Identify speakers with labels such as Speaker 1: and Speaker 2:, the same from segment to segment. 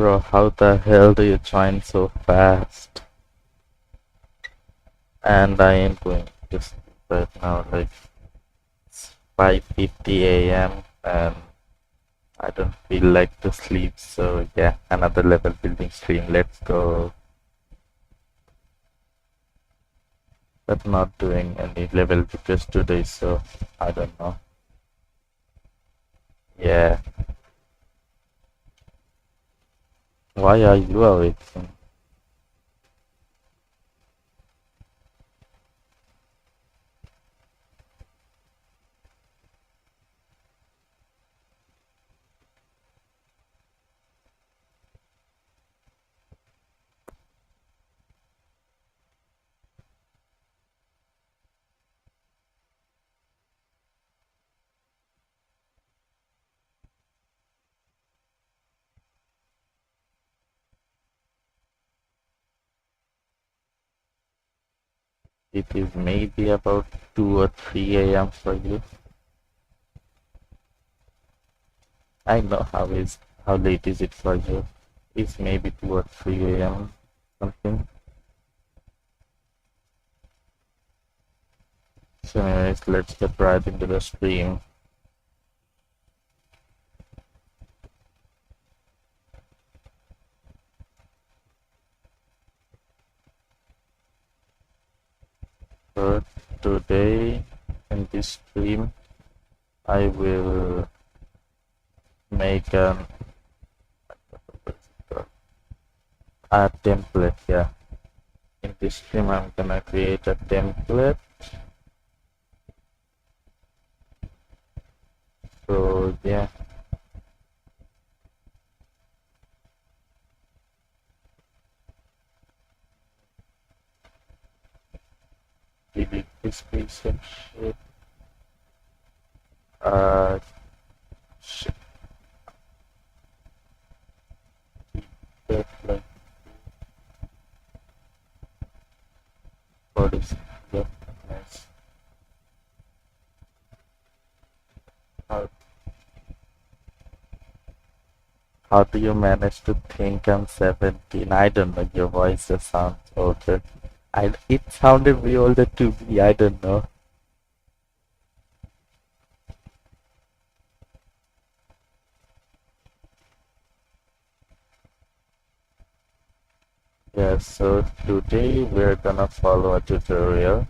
Speaker 1: Bro, how the hell do you join so fast? And I am going to sleep right now, like it's 5:50 a.m. and I don't feel like to sleep, so yeah, another level building stream, let's go. But not doing any level because today, so I don't know. Yeah. Why are you awake? It is maybe about 2 or 3 a.m. for you. I know how late is it for you. It's maybe 2 or 3 a.m. something. So anyways, let's get right into the stream. So today in this stream I will make a template, yeah. In this stream I'm gonna create a template. So yeah. Delete this piece of shit. Shit. That like what is yeah, nice. How, how do you manage to think I'm 17? I don't know, your voice just sounds older. It sounded way older to me, I don't know. Yeah, so today we're gonna follow a tutorial.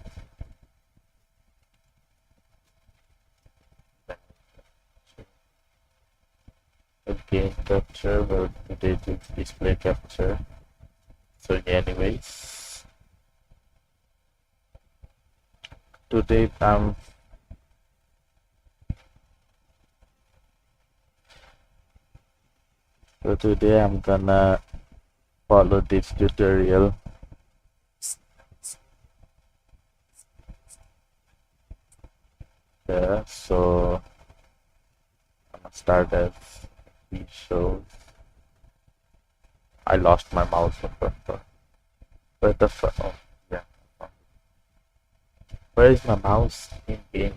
Speaker 1: Game capture, well today to display capture. So yeah, anyways, today I'm gonna follow this tutorial. Yeah, so I'm gonna start as we shows. I lost my mouse. Where the fuck? Oh, yeah. Where is my mouse in game?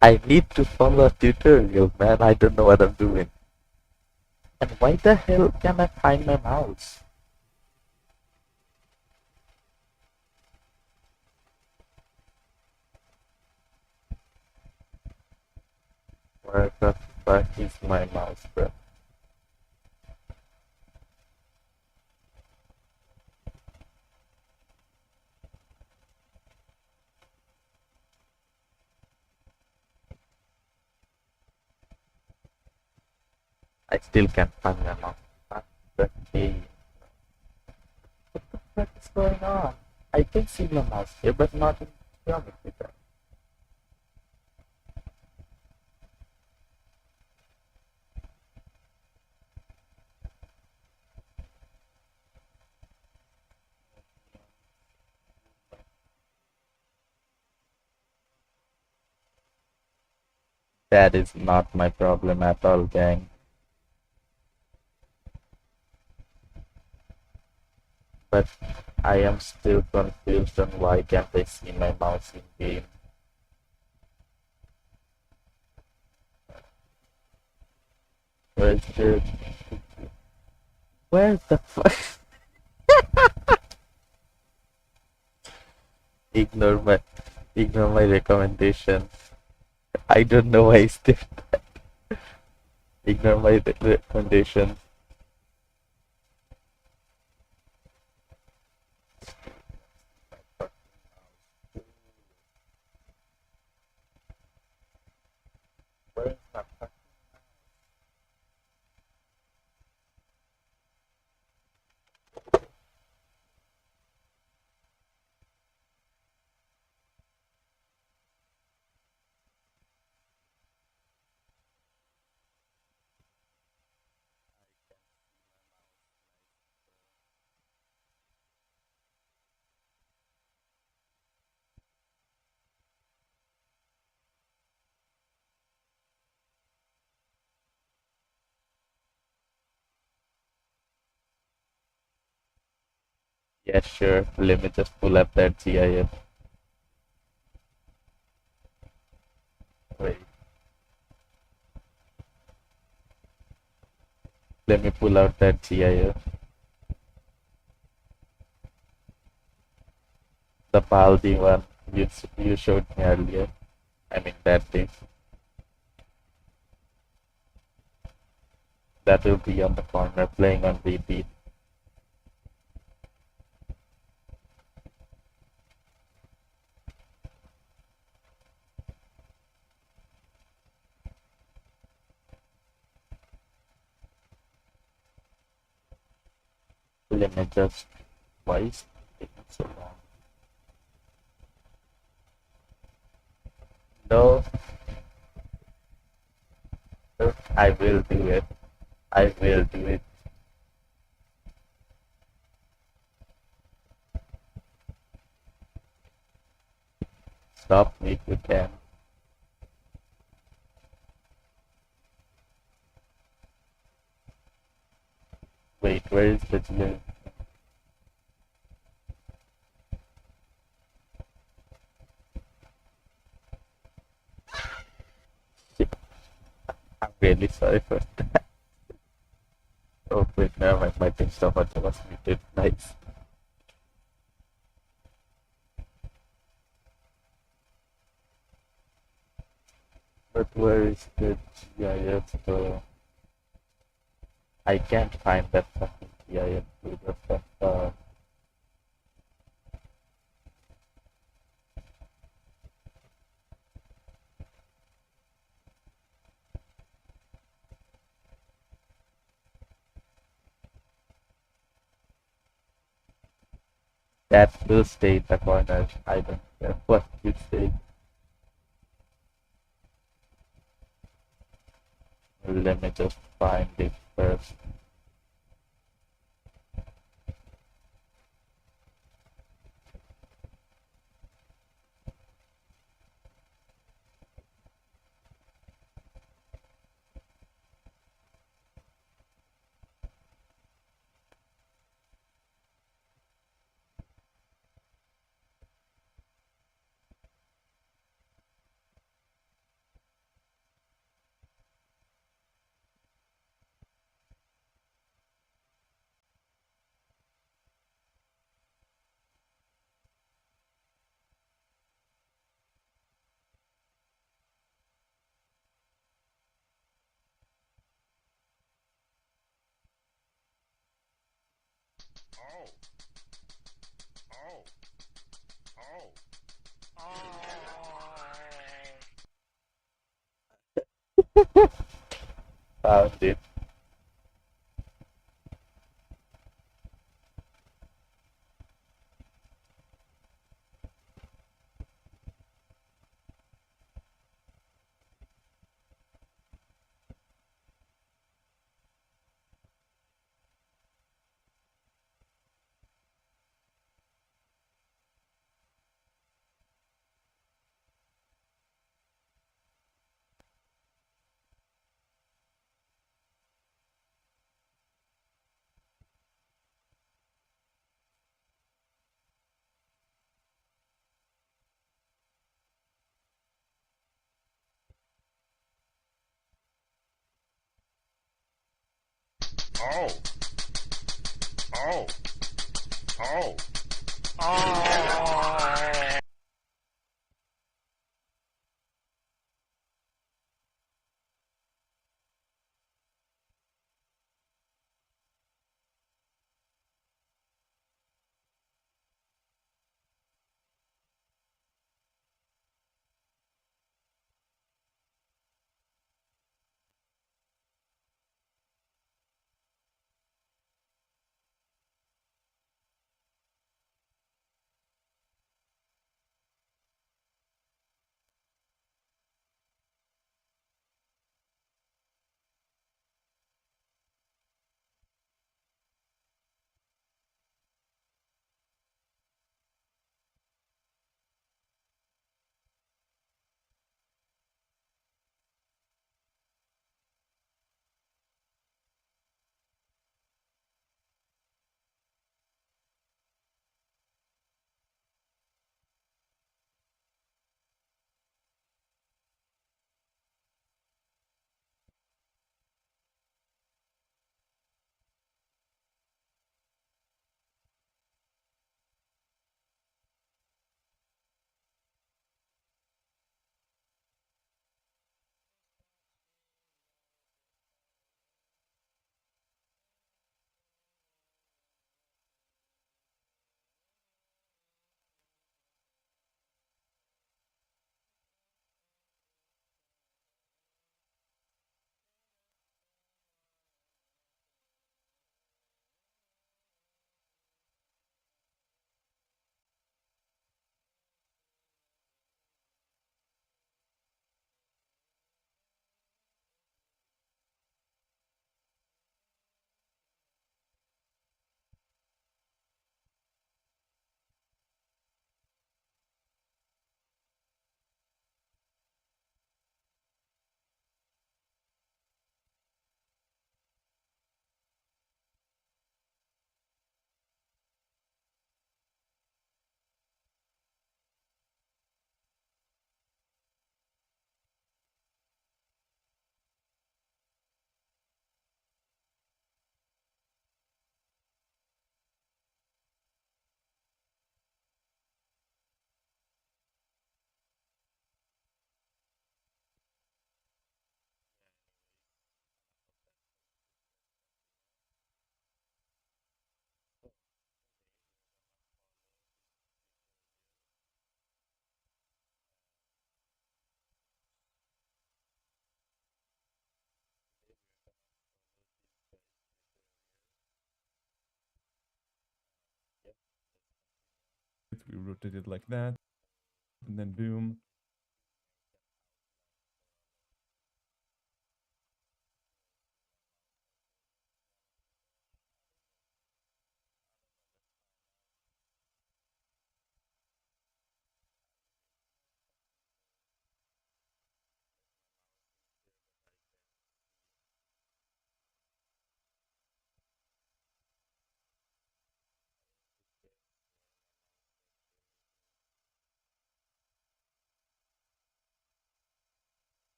Speaker 1: I need to follow a tutorial, man. I don't know what I'm doing. And why the hell can I find my mouse? Where the fuck is my mouse, bro? I still can't find my mouse. What the hell? What the fuck is going on? I can see my mouse here, but not in geometry. That is not my problem at all, gang. But I am still confused on why can't I see my mouse in game. Where's the where's the fuck? ignore my ignore my recommendation. I don't know why it's there. Ignore my recommendation. Where's my Yeah, sure. Let me just pull up that GIF. Wait, let me pull out that GIF. The Baldi one you showed me earlier. I mean that thing. That will be on the corner playing on repeat. Let me just why is it taking so long? No, no, I will do it. I will do it. Stop me if you can. Wait, where is the GIF? Shit, I'm really sorry for that. Oh wait, never mind. My thing stuff was muted. Nice. But where is the GIF though? I can't find that fucking GIF. Who the fuck? That will stay in the corner. I don't care what you say. Let me just find it first. Found it.
Speaker 2: Oh, oh, oh, oh.
Speaker 3: We rotate it like that, and then boom.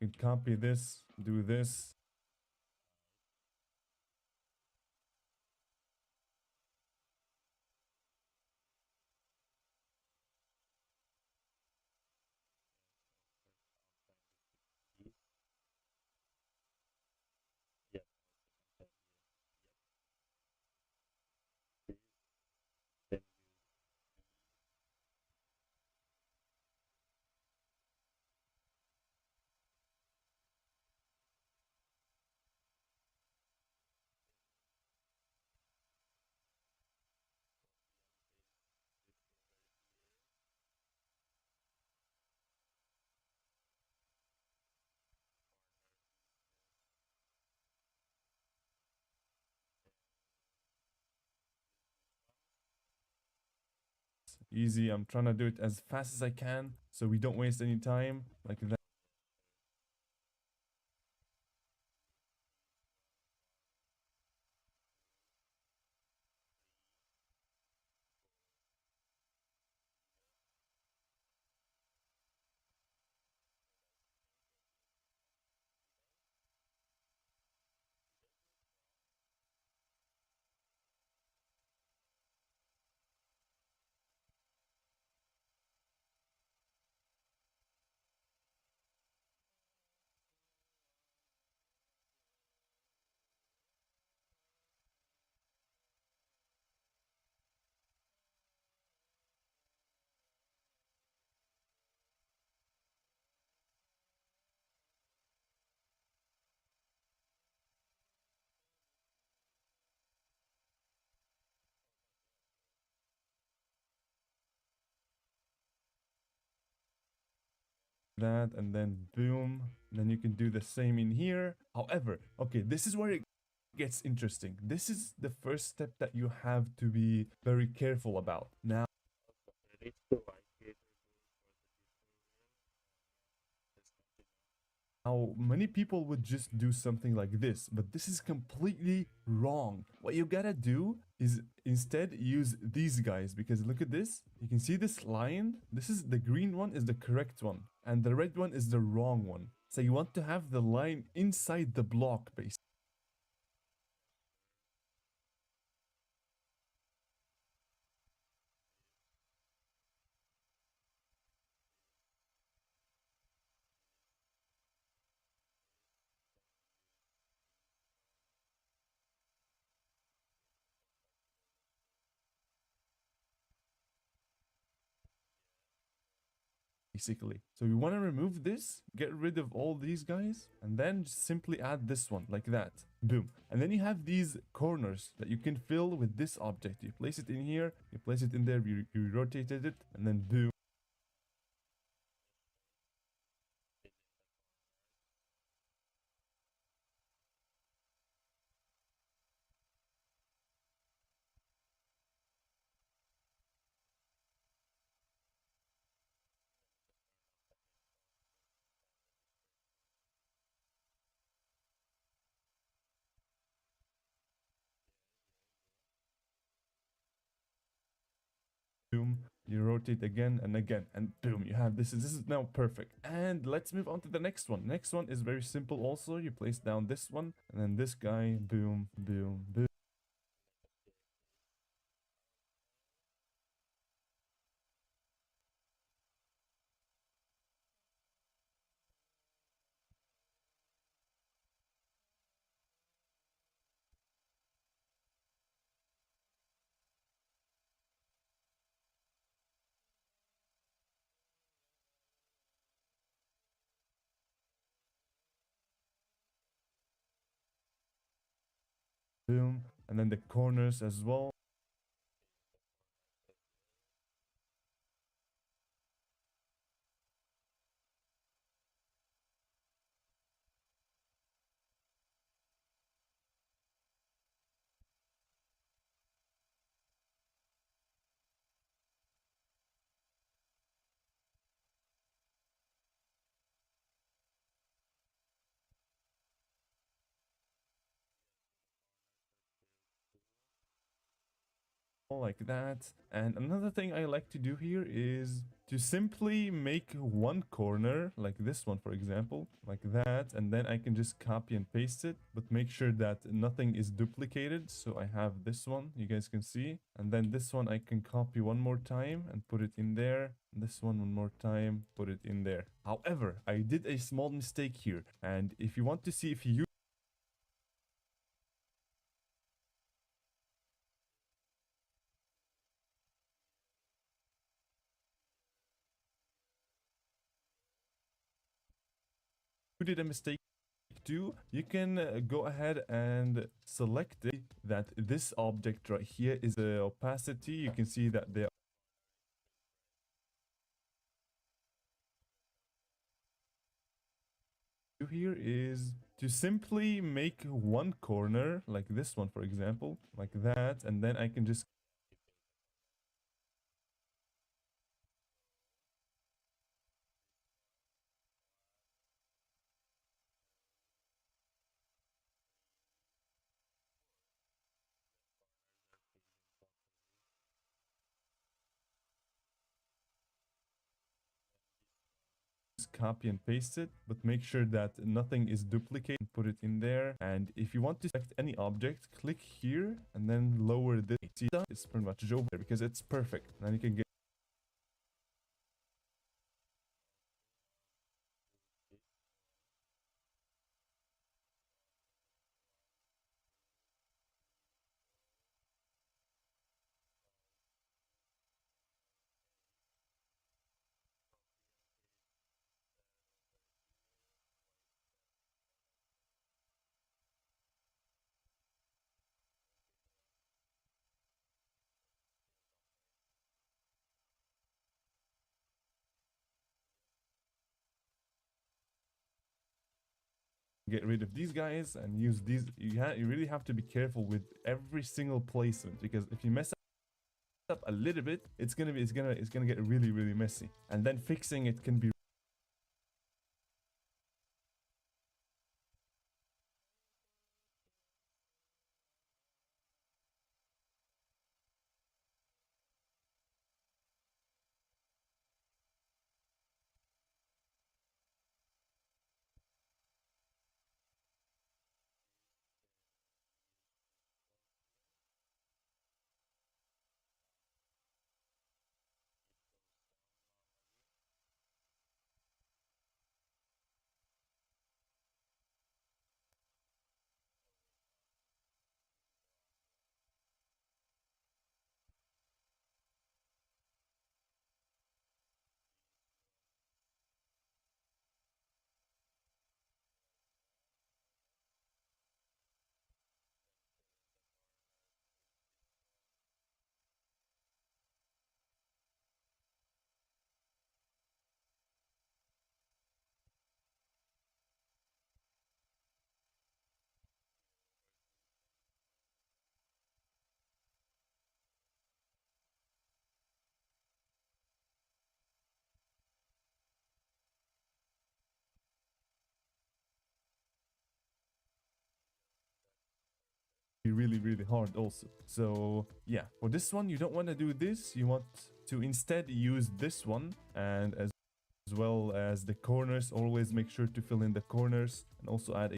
Speaker 3: You can copy this, do this.
Speaker 1: Yeah. Then
Speaker 3: Easy. I'm trying to do it as fast as I can so we don't waste any time. Like that. That and then boom. Then you can do the same in here. However, okay, this is where it gets interesting. This is the first step that you have to be very careful about. Now,
Speaker 1: reach the YcreatorGoal for the tutorial. Let's continue.
Speaker 3: how many people would just do something like this, but this is completely wrong. What you gotta do is instead use these guys, because look at this. You can see this line. This is the green one is the correct one, and the red one is the wrong one. So you want to have the line inside the block, basically. So we want to remove this, get rid of all these guys, and then just simply add this one like that. Boom. And then you have these corners that you can fill with this object. You place it in here, you place it in there, you rotated it, and then boom. Boom, you rotate again and again, and boom, you have this is now perfect. And let's move on to the next one. Next one is very simple also. You place down this one, and then this guy, boom, boom, boom. Boom, and then the corners as well. Like that. And another thing I like to do here is to simply make one corner, like this one, for example, like that, and then I can just copy and paste it, but make sure that nothing is duplicated. So I have this one, you guys can see, and then this one I can copy one more time and put it in there. This one more time, put it in there. However, I did a small mistake here, and if you want to see if you did a mistake do, you can go ahead and select it, that this object right here is the opacity. You can see that the here is to simply make one corner, like this one, for example, like that, and then I can just copy and paste it, but make sure that nothing is duplicated. Put it in there, and if you want to select any object, click here and then lower this. See, it's pretty much over there because it's perfect. Then you can get rid of these guys and use these. You really have to be careful with every single placement, because if you mess up a little bit, it's gonna get really messy, and then fixing it can be really hard also. So yeah, for this one you don't want to do this. You want to instead use this one, and as well as the corners, always make sure to fill in the corners, and also add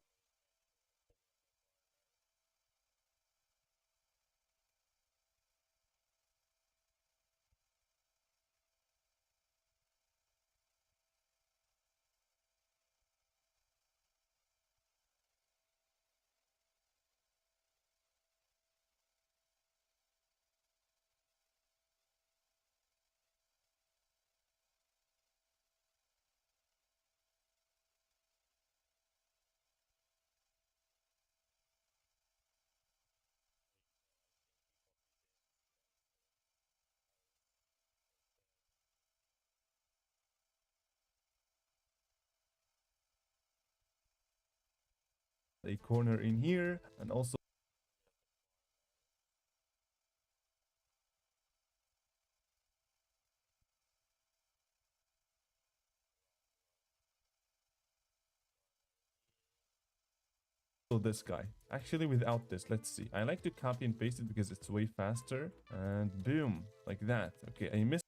Speaker 3: a corner in here, and also this guy. Actually, without this, let's see. I like to copy and paste it because it's way faster, and boom, like that. Okay, I missed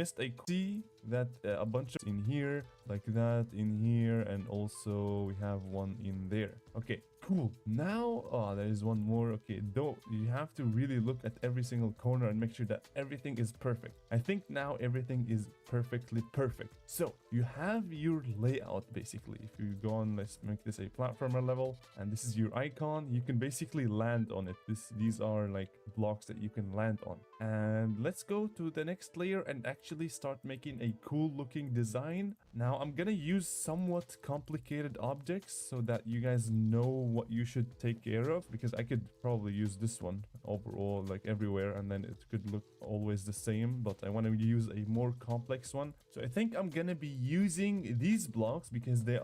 Speaker 3: missed a see that a bunch of in here, like that, in here, and also we have one in there. Okay, cool. Now, oh, there is one more. Okay, though you have to really look at every single corner and make sure that everything is perfect. I think now everything is perfectly perfect. So you have your layout basically. If you go on, let's make this a platformer level, and this is your icon. You can basically land on it. These are like blocks that you can land on. And let's go to the next layer and actually start making a cool looking design. Now I'm gonna use somewhat complicated objects so that you guys know what you should take care of, because I could probably use this one overall like everywhere and then it could look always the same, but I want to use a more complex one. So I think I'm gonna be using these blocks because they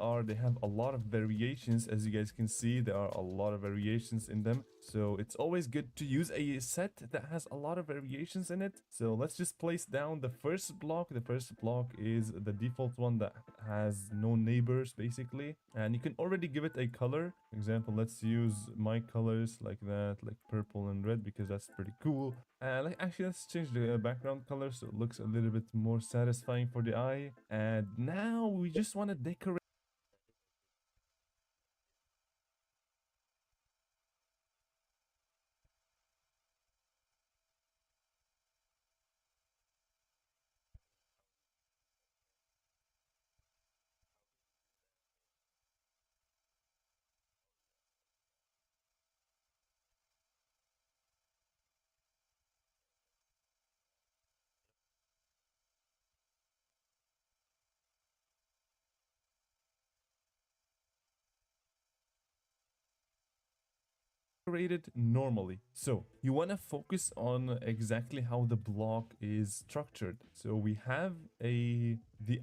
Speaker 3: have a lot of variations. As you guys can see, there are a lot of variations in them, so it's always good to use a set that has a lot of variations in it. So let's just place down the first block. The first block is the default one that has no neighbors basically, and you can already give it a color. For example, let's use my colors like that, like purple and red, because that's pretty cool. Actually, let's change the background color so it looks a little bit more satisfying for the eye. And now we just want to decorate it normally. So you want to focus on exactly how the block is structured. So we have the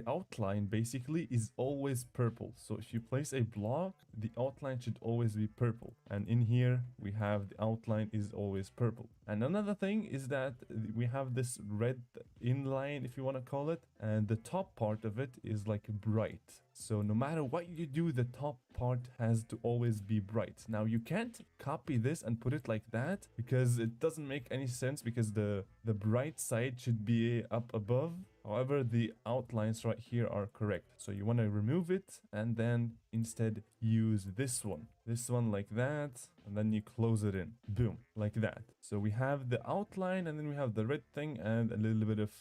Speaker 3: outline basically is always purple. So if you place a block, the outline should always be purple. And in here we have the outline is always purple. And another thing is that we have this red inline, if you want to call it, and the top part of it is like bright. So no matter what you do, the top part has to always be bright. Now you can't copy this and put it like that because it doesn't make any sense, because the bright side should be up above. However, the outlines right here are correct. So you want to remove it and then instead use this one like that, and then you close it in. Boom, like that. So we have the outline and then we have the red thing and a little bit of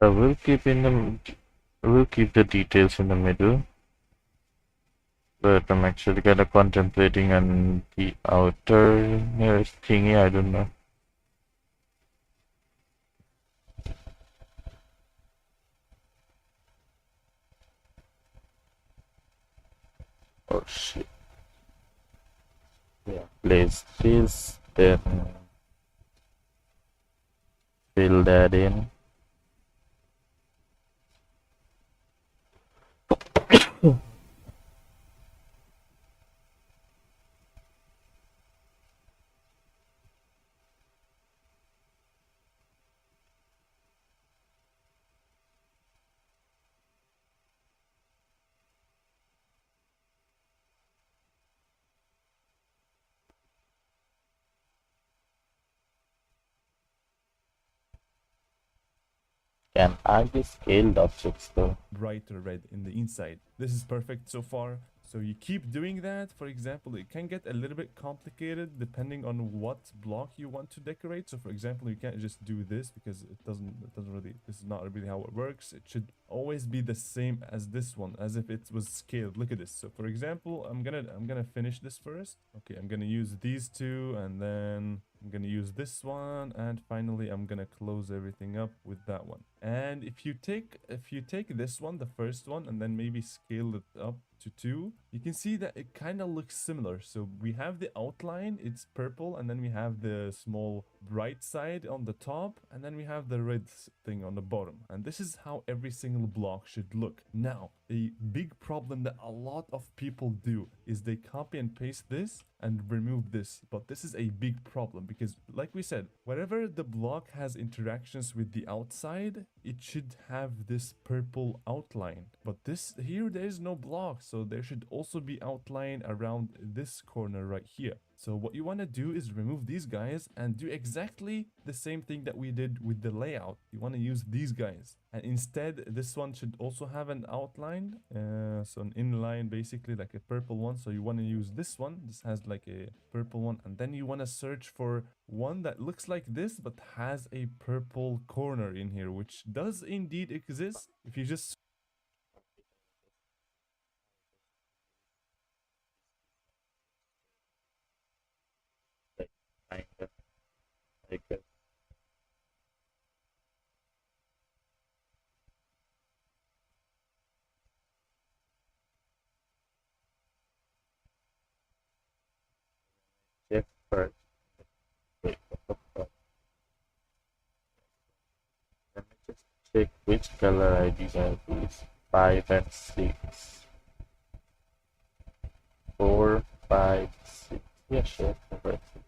Speaker 1: So we'll keep the details in the middle, but I'm actually kind of contemplating on the outer nearest thingy. I don't know. Oh shit. Yeah. place this, then fill that in. Can I be scaled objects though?
Speaker 3: Brighter red in the inside. This is perfect so far. So you keep doing that. For example, it can get a little bit complicated depending on what block you want to decorate. So for example, you can't just do this because it doesn't really, this is not really how it works. It should always be the same as this one, as if it was scaled. Look at this. So for example, I'm gonna finish this first. Okay, I'm gonna use these two, and then I'm gonna use this one, and finally I'm gonna close everything up with that one. And if you take this one, the first one, and then maybe scale it up to 2, you can see that it kind of looks similar. So we have the outline, it's purple, and then we have the small bright side on the top, and then we have the red thing on the bottom. And this is how every single block should look. Now, a big problem that a lot of people do is they copy and paste this and remove this. But this is a big problem because, like we said, wherever the block has interactions with the outside, it should have this purple outline. But this here, there is no block, so there should also be outline around this corner right here. So what you want to do is remove these guys and do exactly the same thing that we did with the layout. You want to use these guys. And instead, this one should also have an outline. So an inline, basically like a purple one. So you want to use this one. This has like a purple one. And then you want to search for one that looks like this, but has a purple corner in here, which does indeed exist. If you just
Speaker 1: Kind of like a check first. Wait, what the fuck? Let me just check which color IDs are these. 5 and 6. 4, 5, 6. Yeah, sure. 4, 5, 6.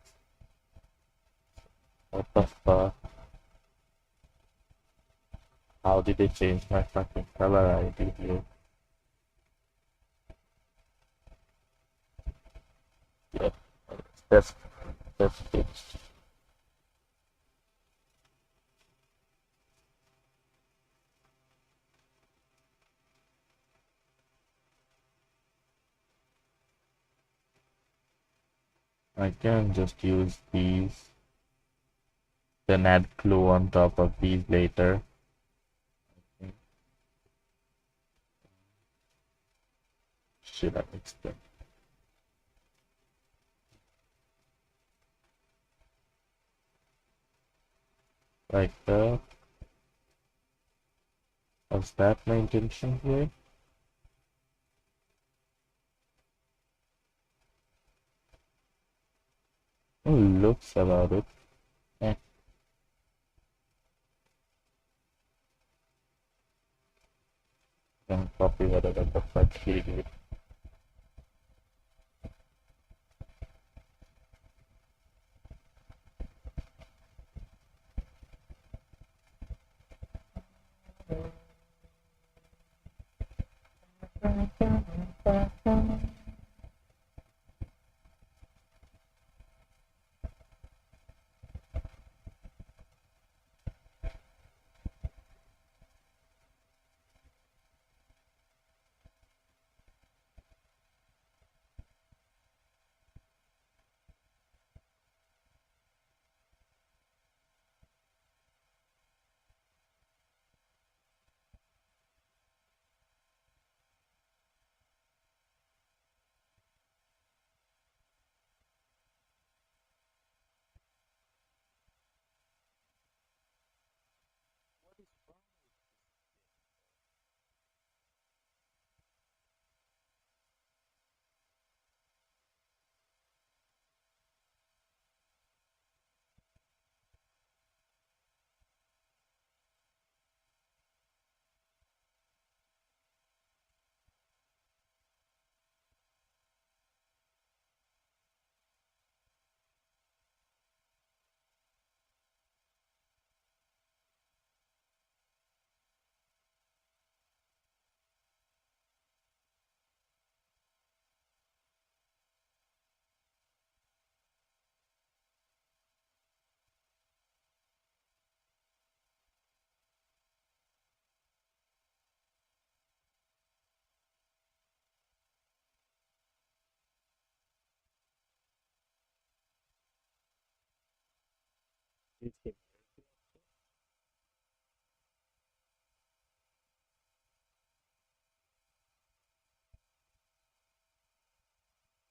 Speaker 1: What the fuck? How did they change my fucking color ID here? Yeah, that's that's fixed. I can just use these, then add glue on top of these later. Should I mix them? Like that. Was that my intention here? Oh, looks about it. Eh. Can copy whatever the fuck he did.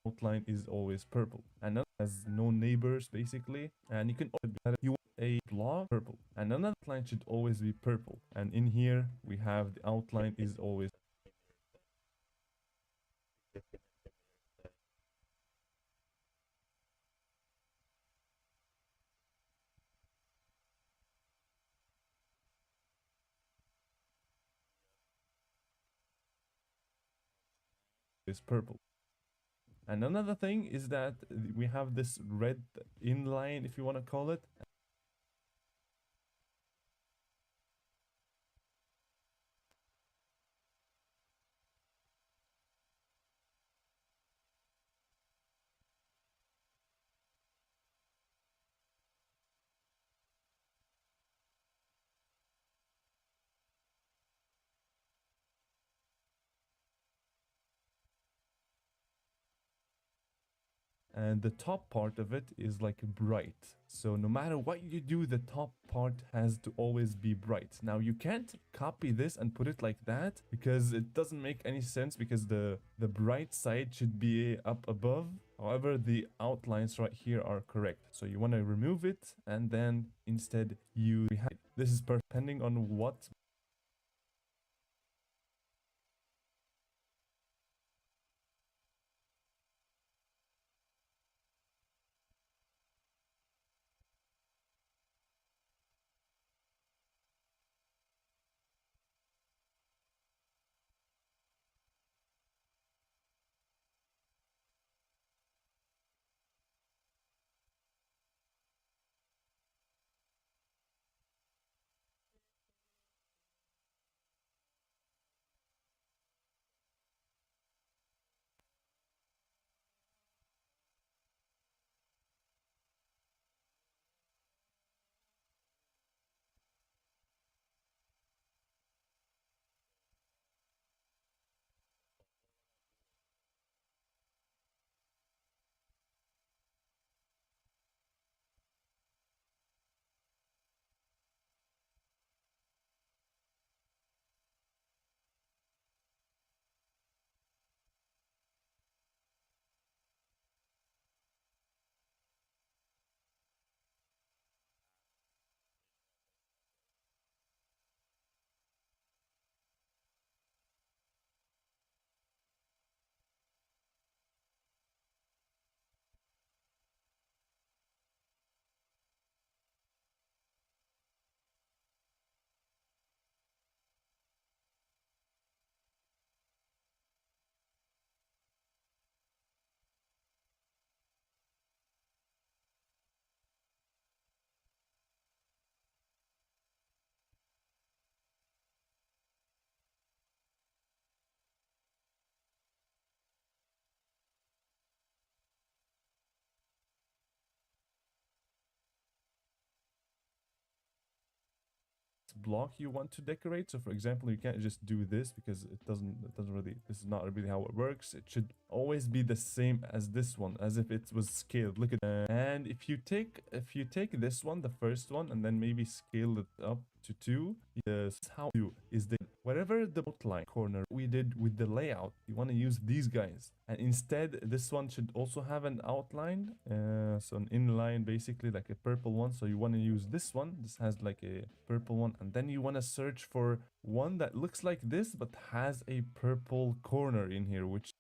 Speaker 3: outline is always purple, and another has no neighbors basically, and you can you want a block purple, and another outline should always be purple, and in here we have the outline is always purple. And another thing is that we have this red inline, if you want to call it. And the top part of it is like bright. So no matter what you do, the top part has to always be bright. Now you can't copy this and put it like that because it doesn't make any sense, because the bright side should be up above. However, the outlines right here are correct. So you want to remove it and then instead you hide. This is depending on what block you want to decorate. So for example, you can't just do this because it doesn't really, this is not really how it works. It should always be the same as this one, as if it was scaled. Look at that. And if you take this one, the first one, and then maybe scale it up to 2, this is how you is the whatever the outline corner we did with the layout, you want to use these guys, and instead this one should also have an outline, so an inline, basically like a purple one. So you want to use this one, this has like a purple one, and then you want to search for one that looks like this but has a purple corner in here, which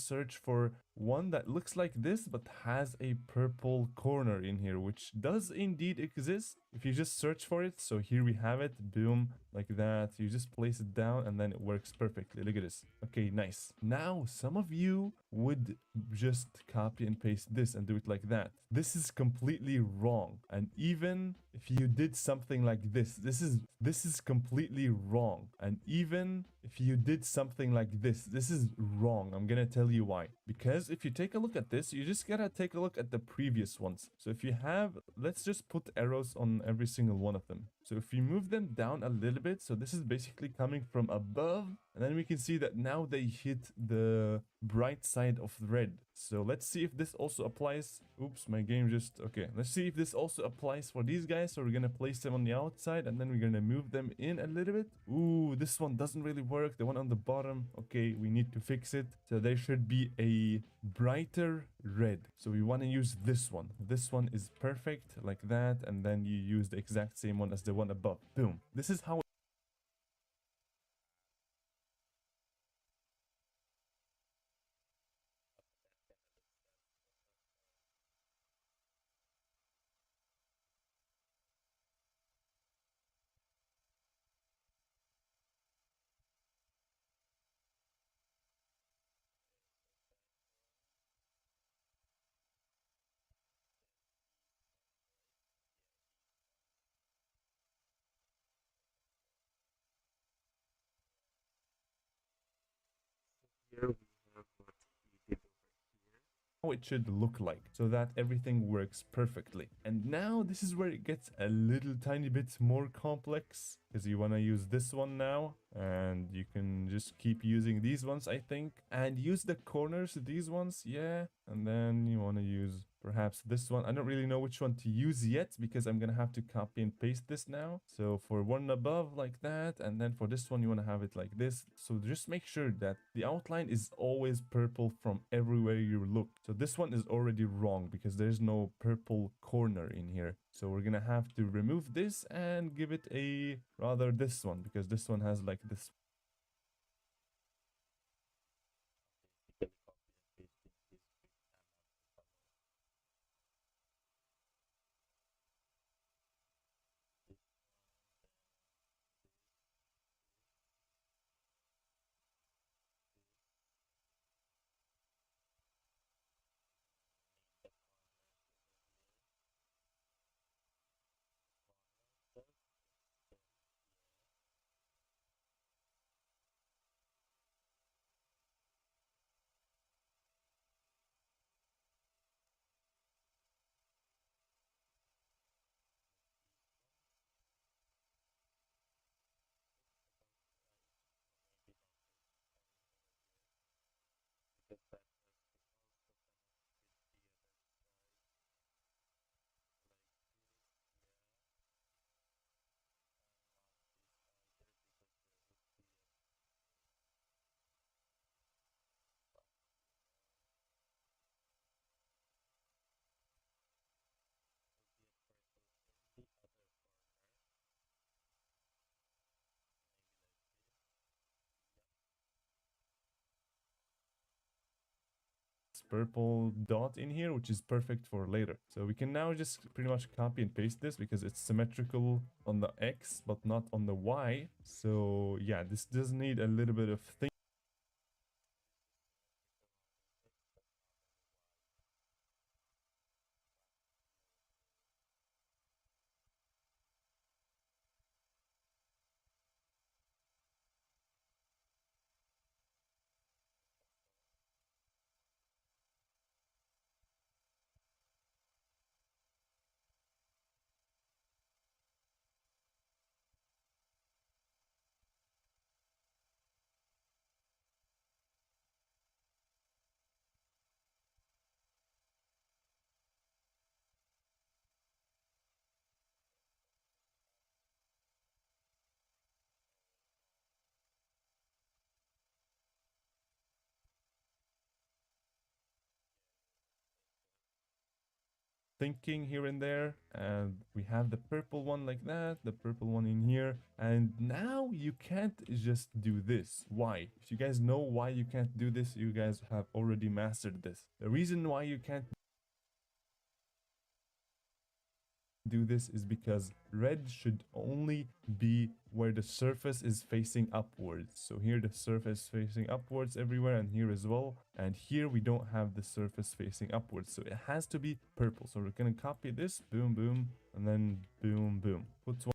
Speaker 3: search for one that looks like this but has a purple corner in here, which does indeed exist if you just search for it. So here we have it, boom, like that. You just place it down and then it works perfectly. Look at this. Okay, nice. Now some of you would just copy and paste this and do it like that. This is completely wrong. And even if you did something like this is completely wrong. And even if you did something like this is wrong. I'm gonna tell you why. Because if you take a look at this, you just gotta take a look at the previous ones. So if you have, let's just put arrows on every single one of them. So if you move them down a little bit, so this is basically coming from above, and then we can see that now they hit the bright side of red. So let's see if this also applies. Oops, my game just... Okay, let's see if this also applies for these guys. So we're gonna place them on the outside, and then we're gonna move them in a little bit. Ooh, this one doesn't really work. The one on the bottom, okay, we need to fix it. So there should be a brighter red. So we want to use this one. This one is perfect, like that, and then you use the exact same one as the one above. Boom. This is how
Speaker 1: Here we have what he did over here.
Speaker 3: it should look like, so that everything works perfectly. And now this is where it gets a little tiny bit more complex, because you want to use this one now, and you can just keep using these ones, I think, and use the corners, these ones, yeah. And then you want to use perhaps this one. I don't really know which one to use yet, because I'm gonna have to copy and paste this now. So for one above, like that, and then for this one you want to have it like this. So just make sure that the outline is always purple from everywhere you look. So this one is already wrong because there's no purple corner in here. So we're gonna have to remove this and give it a rather this one, because this one has like this.
Speaker 1: Basically copy and pasting this big amount of color. This the corners over here. Corners of them here. These ones. About or maybe not this corner over here, because that has to also connect with the other side like this, yeah, and not this either because there would be a spot here. Would be a purple in the other corner, maybe like this. Yep.
Speaker 3: Purple dot in here, which is perfect for later. So we can now just pretty much copy and paste this because it's symmetrical on the X but not on the Y. So yeah, this does need a little bit of thinking.
Speaker 1: This is symmetrical on the X but not on the Y. Back here, okay. Second one.
Speaker 3: thinking here and there, and we have the purple one like that, the purple one in here, and now you can't just do this. Why? If you guys know why you can't do this, you guys have already mastered this. The reason why you can't do this is because red should only be where the surface is facing upwards. So here the surface facing upwards everywhere, and here as well, and here we don't have the surface facing upwards, so it has to be purple. So we're gonna copy this, boom boom, and then boom boom. Put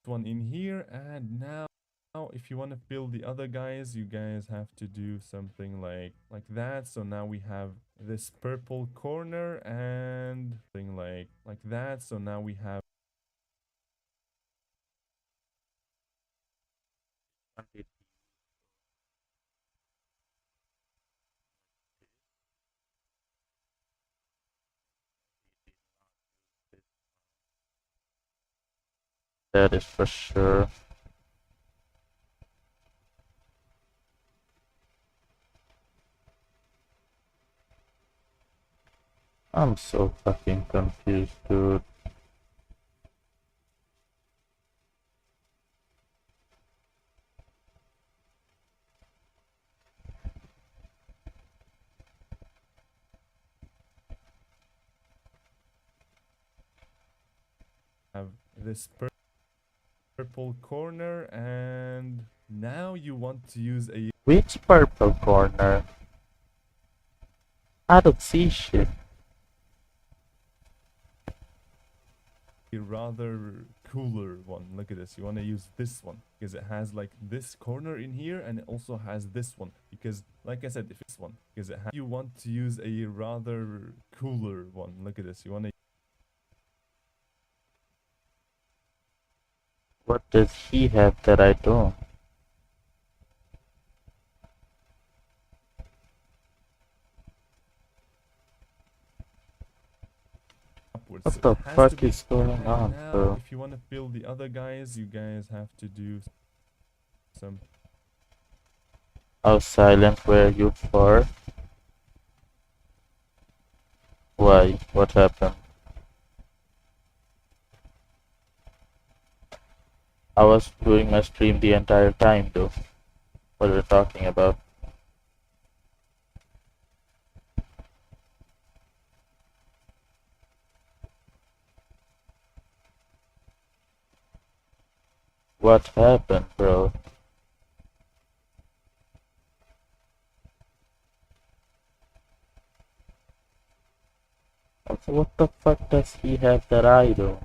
Speaker 3: one in here, and now if you want to fill the other guys, you guys have to do something like that. So now we have this purple corner and thing like that. So now we have
Speaker 1: That is for sure. I'm so fucking confused, dude.
Speaker 3: this purple corner, and now you want to use a
Speaker 1: Which purple corner? I don't see shit.
Speaker 3: rather cooler one. Look at this. You want to use this one because it has like this corner in here, and it also has this one because, like I said, if it's one because you want to use a rather cooler one. Look at this. You want to
Speaker 1: What does he have that I don't?
Speaker 3: upwards.
Speaker 1: What
Speaker 3: So
Speaker 1: the
Speaker 3: it has to
Speaker 1: fuck
Speaker 3: be.
Speaker 1: is going
Speaker 3: And
Speaker 1: on,
Speaker 3: now,
Speaker 1: bro?
Speaker 3: if you want to fill the other guys, you guys have to do some.
Speaker 1: How silent were you for? Why? What happened? I was doing my stream the entire time, though. What are you talking about? What happened, bro? Also, what the fuck does he have that I don't?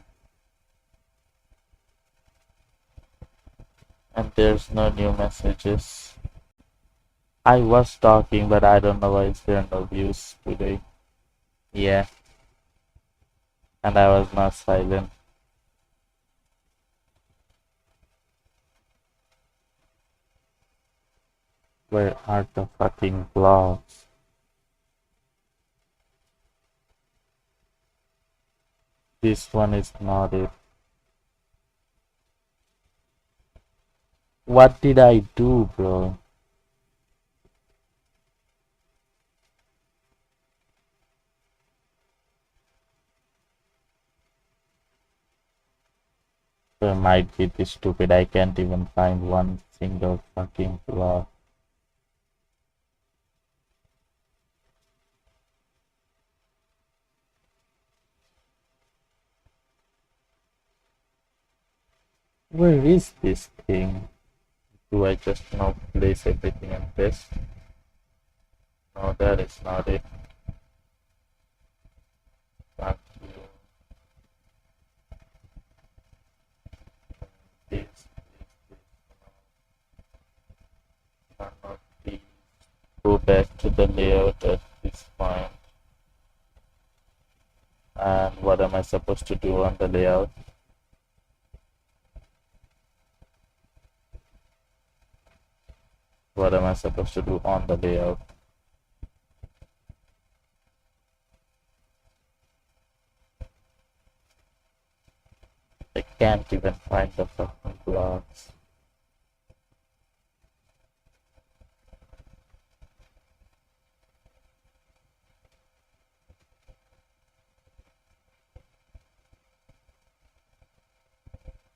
Speaker 1: And there's no new messages. I was talking, but I don't know why is there no views today. Yeah, and I was not silent. Where are the fucking vlogs? This one is not it. What did I do, bro? I might be this stupid. I can't even find one single fucking block. Where is this thing? Do I just now place everything in this? No, that is not it. Fuck you. This, cannot be. Go back to the layout at this point. And what am I supposed to do on the layout? What am I supposed to do on the layout? I can't even find the fucking blocks.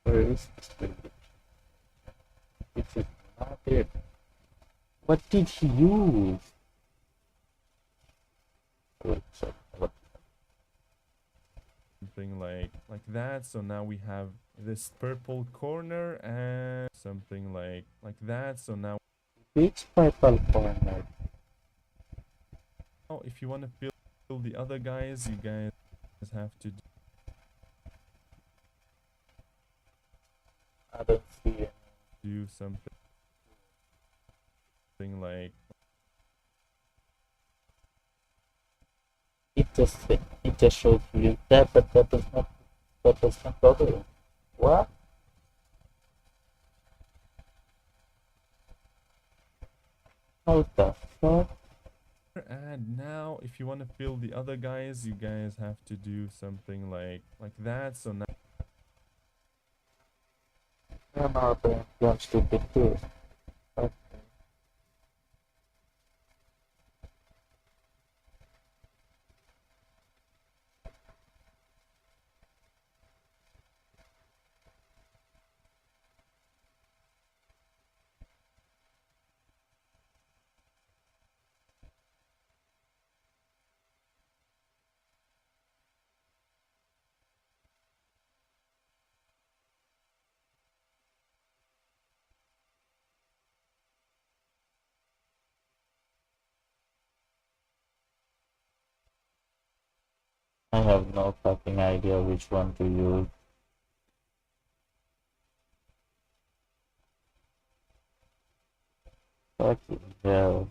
Speaker 1: Where is this building? This is not it. What did he use? Wait, so what?
Speaker 3: Something like that. So now we have this purple corner and something like that. So now
Speaker 1: Which purple corner?
Speaker 3: if you want to fill the other guys, you guys have to
Speaker 1: I don't see it.
Speaker 3: do something like
Speaker 1: It just shows you that, but that does not cover it. What? How the fuck?
Speaker 3: and now if you want to fill the other guys, you guys have to do something like that. So now
Speaker 1: No, no, don't stupid too. Okay. I have no fucking idea which one to use. Fucking hell.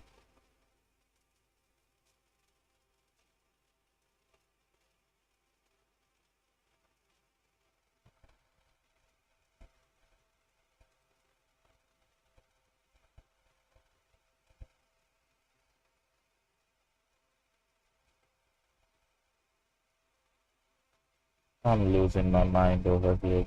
Speaker 1: I'm losing my mind over here.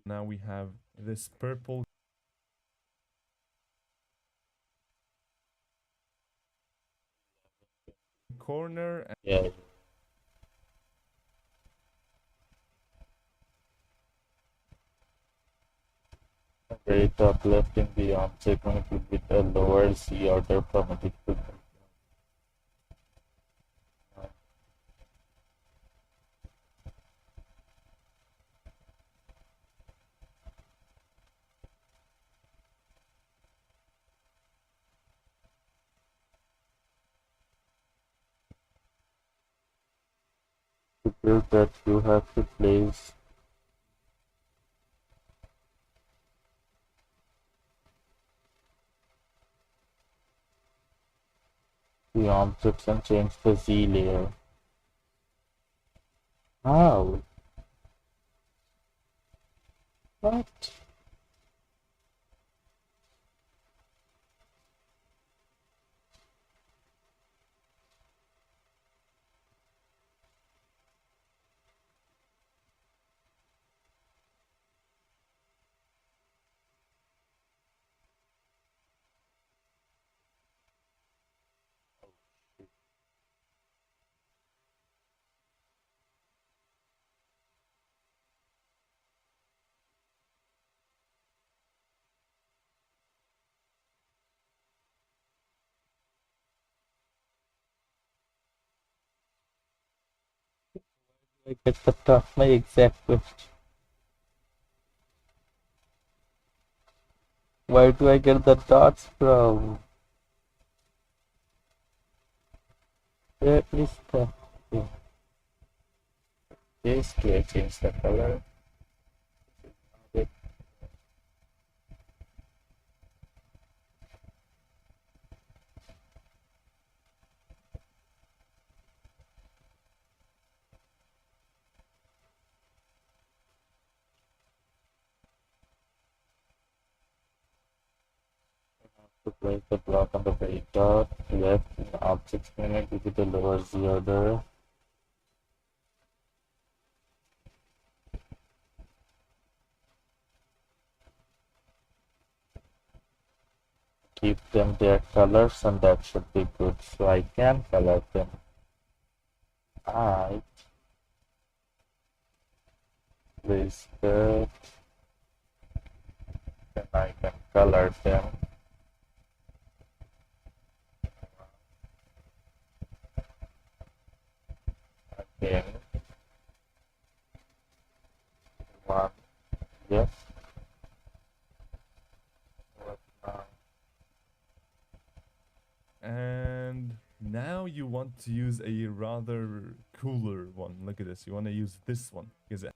Speaker 3: we have this purple corner.
Speaker 1: Yeah. very top left in the object when it will be the lower Z order from a difficult. To build that, you have to place the objects and change the Z layer. How? What? I get the top my exact question. Where do I get the dots from? Where is the thing? This, do I change the color? Okay. To place the block on the very top, left in the object menu, give it the lower Z order. Keep them their colors and that should be good. So I can color them. I place that, then I can color them. Again, one, yes. What now?
Speaker 3: And now you want to use a rather cooler one. Look at this. You want to use this one because it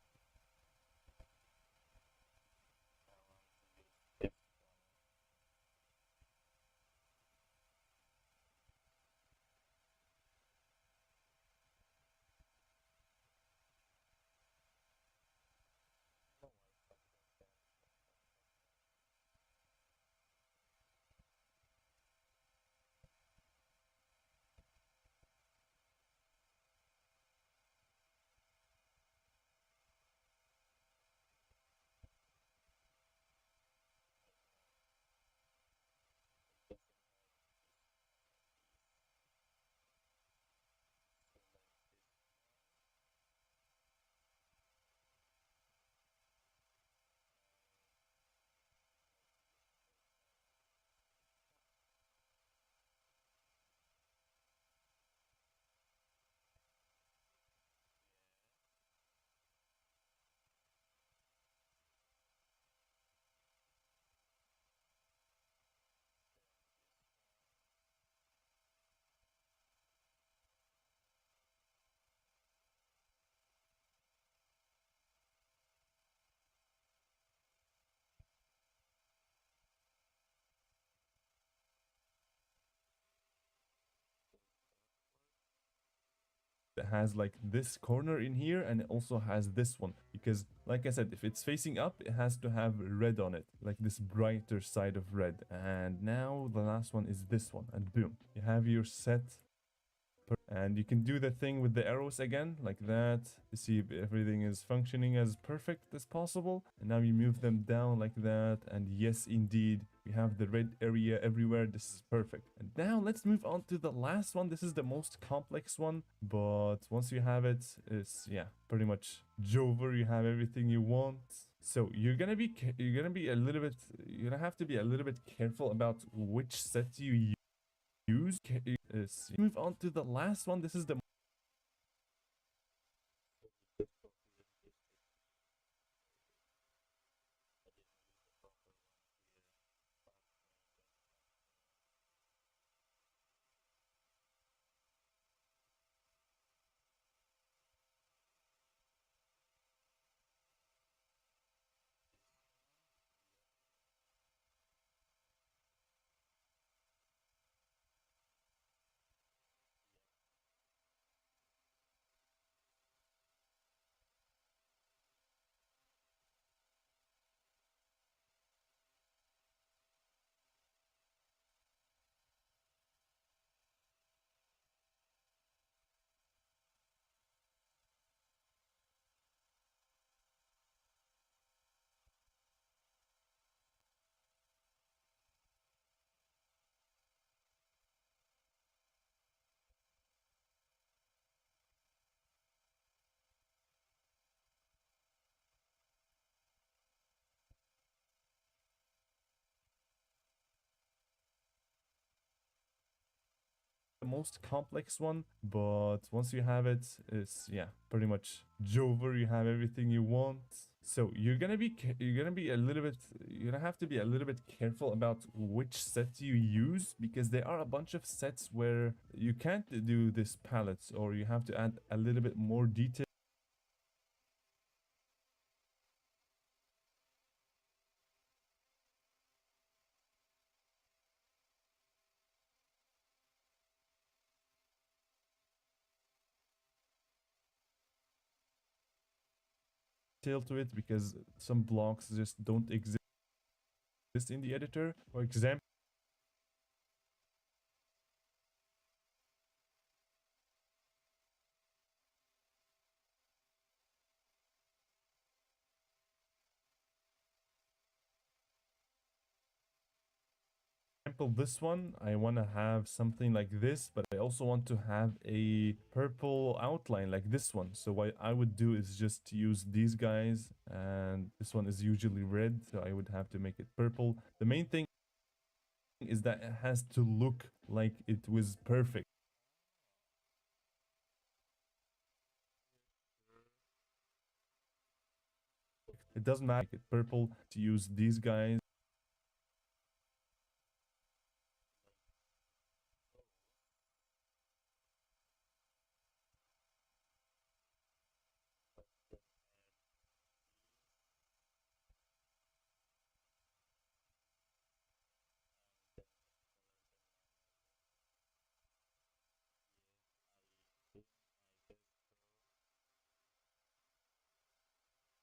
Speaker 3: has like this corner in here and it also has this one because like I said, if it's facing up it has to have red on it, like this brighter side of red. And now the last one is this one, and boom, you have your set. And you can do the thing with the arrows again, like that, to see if everything is functioning as perfect as possible. And now you move them down like that, and yes, indeed, we have the red area everywhere. This is perfect. And now let's move on to the last one. This is the most complex one, but once you have it, it's, yeah, pretty much Jover. You have everything you want. So you're gonna be a little bit, you're gonna have to be a little bit careful about which set you use. Move on to the last one. This is the most complex one, but once you have it, it's, yeah, pretty much Jover. You have everything you want. So you're gonna be a little bit, you're gonna have to be a little bit careful about which set you use, because there are a bunch of sets where you can't do this palette, or you have to add a little bit more detail to it, because some blocks just don't exist in the editor. For example, this one, I want to have something like this, but I also want to have a purple outline like this one. So what I would do is just use these guys, and this one is usually red, so I would have to make it purple. The main thing is that it has to look like it was perfect. It doesn't matter, make it purple, to use these guys.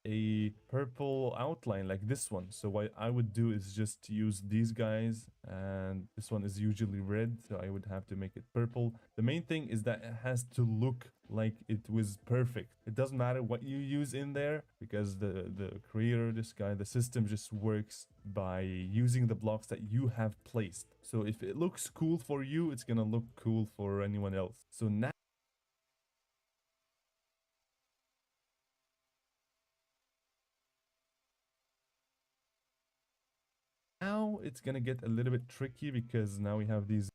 Speaker 3: A purple outline like this one. So what I would do is just use these guys, and this one is usually red, so I would have to make it purple. The main thing is that it has to look like it was perfect. It doesn't matter what you use in there, because the creator, this guy, the system just works by using the blocks that you have placed. So if it looks cool for you, it's gonna look cool for anyone else. So now it's gonna get a little bit tricky, because now we have these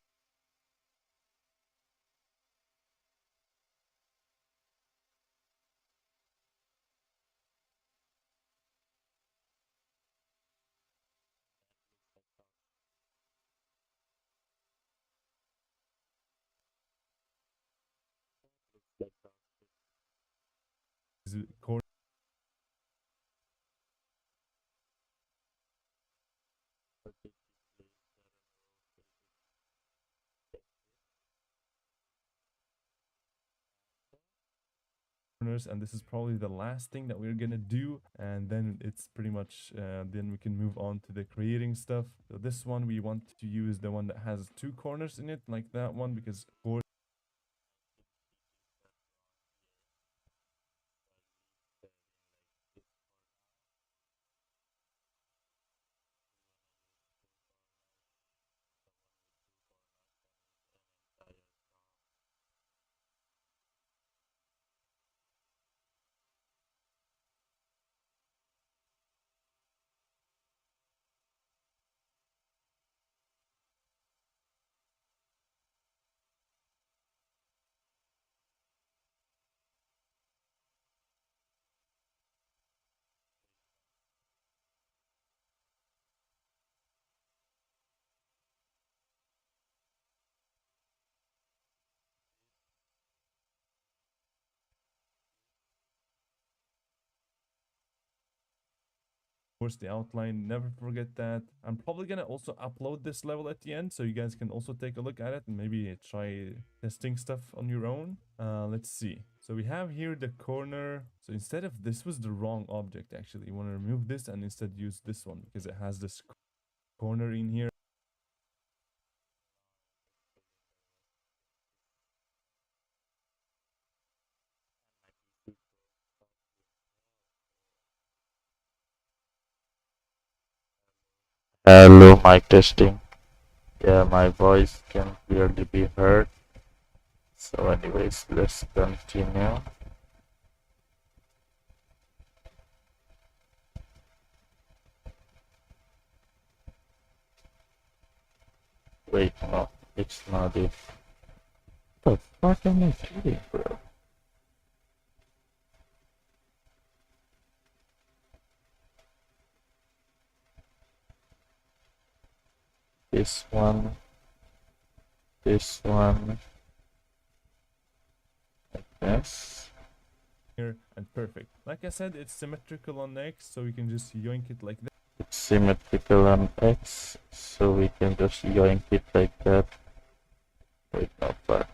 Speaker 3: corners, and this is probably the last thing that we're gonna do, and then it's pretty much then we can move on to the creating stuff. So this one, we want to use the one that has two corners in it, like that one, because course, the outline, never forget that. I'm probably gonna also upload this level at the end, so you guys can also take a look at it and maybe try testing stuff on your own. Let's see. So we have here the corner. So instead of, this was the wrong object actually. You want to remove this and instead use this one because it has this corner in here.
Speaker 1: Hello, mic testing. Yeah, my voice can clearly be heard. So anyways, let's continue. Wait, no, it's not it. What the fuck am I doing, bro? This one, yes.
Speaker 3: Here and perfect. Like I said, it's symmetrical on X, so we can just yoink it like that.
Speaker 1: It's symmetrical on X, so we can just yoink it like that. Wait, no, fuck.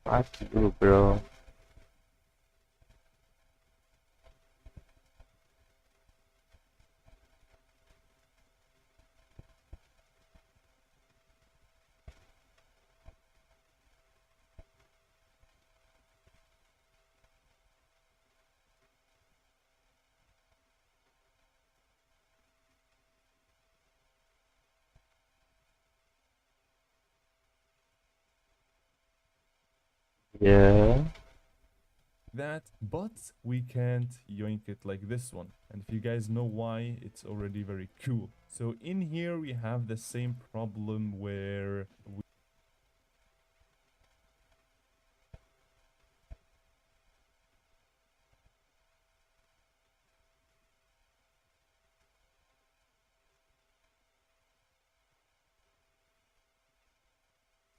Speaker 1: Fuck you, bro. Yeah.
Speaker 3: But we can't yoink it like this one. And if you guys know why, it's already very cool. So in here we have the same problem where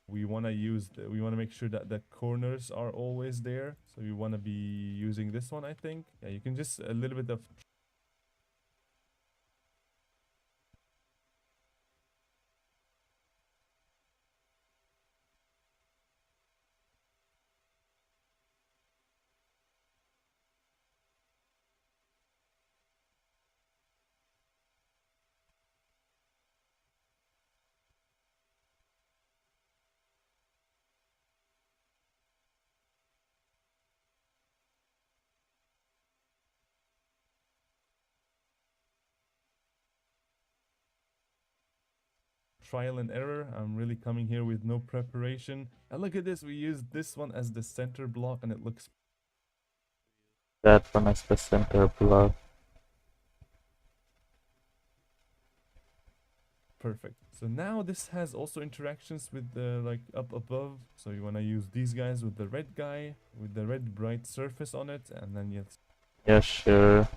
Speaker 3: we want to use we want to make sure that the corners are always there. So we want to be using this one, I think. Yeah, you can just a little bit of trial and error. I'm really coming here with no preparation. And look at this, we used this one as the center block and it looks
Speaker 1: That one is the center block.
Speaker 3: perfect. So now this has also interactions with the like up above. So you want to use these guys with the red guy, with the red bright surface on it, and then yes.
Speaker 1: Yeah, sure.